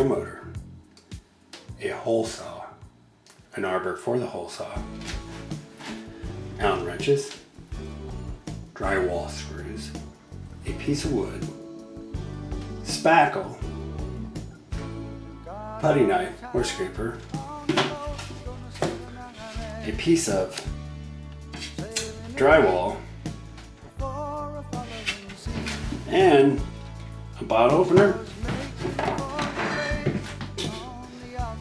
drill motor, a hole saw, an arbor for the hole saw, Allen wrenches, drywall screws, a piece of wood, spackle, putty knife or scraper, a piece of drywall, and a bottle opener,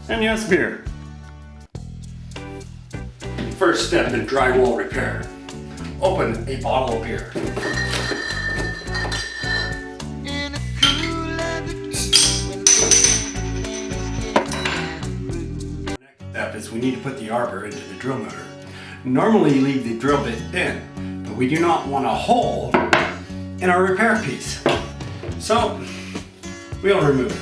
and yes, beer. First step in drywall repair. Open a bottle of beer. Next step is we need to put the arbor into the drill motor. Normally you leave the drill bit in, but we do not want a hole in our repair piece. So we'll remove it.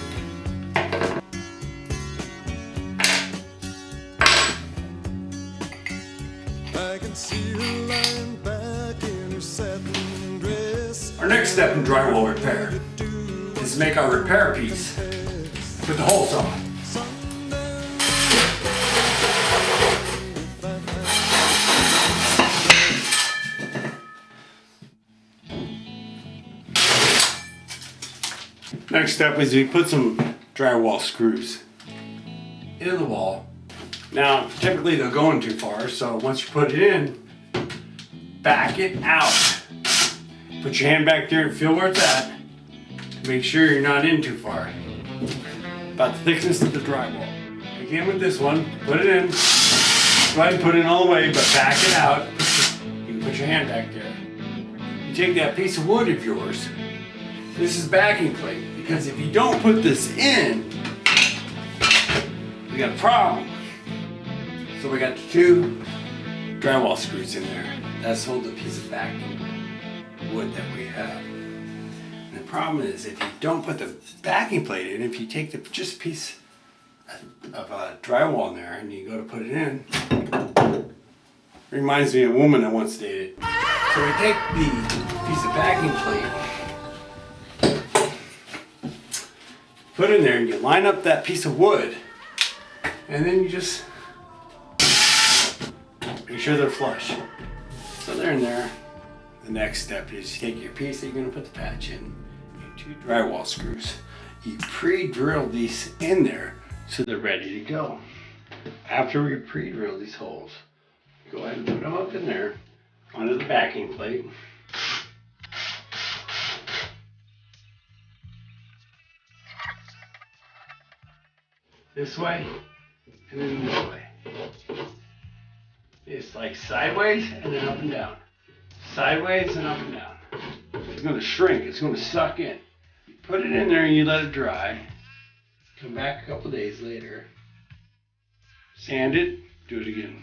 Our next step in drywall repair is to make our repair piece with the hole saw. Next step is we put some drywall screws into the wall. Now, typically they're going too far, so once you put it in, back it out. Put your hand back there and feel where it's at. Make sure you're not in too far. About the thickness of the drywall. Begin with this one, put it in. Go ahead and put it in all the way, but back it out. You can put your hand back there. You take that piece of wood of yours. This is backing plate, because if you don't put this in, we got a problem. So we got the two drywall screws in there. That's hold the piece of backing wood that we have. And the problem is if you don't put the backing plate in, if you take the just piece of drywall in there and you go to put it in, it reminds me of a woman I once dated. So we take the piece of backing plate, put it in there, and you line up that piece of wood, and then you just make sure they're flush. So they're in there. The next step is you take your piece that you're going to put the patch in, and two drywall screws. You pre-drill these in there so they're ready to go. After we pre-drill these holes, go ahead and put them up in there onto the backing plate. This way and then this way. It's like sideways and then up and down. Sideways and up and down. It's going to shrink. It's going to suck in. You put it in there and you let it dry. Come back a couple days later. Sand it. Do it again.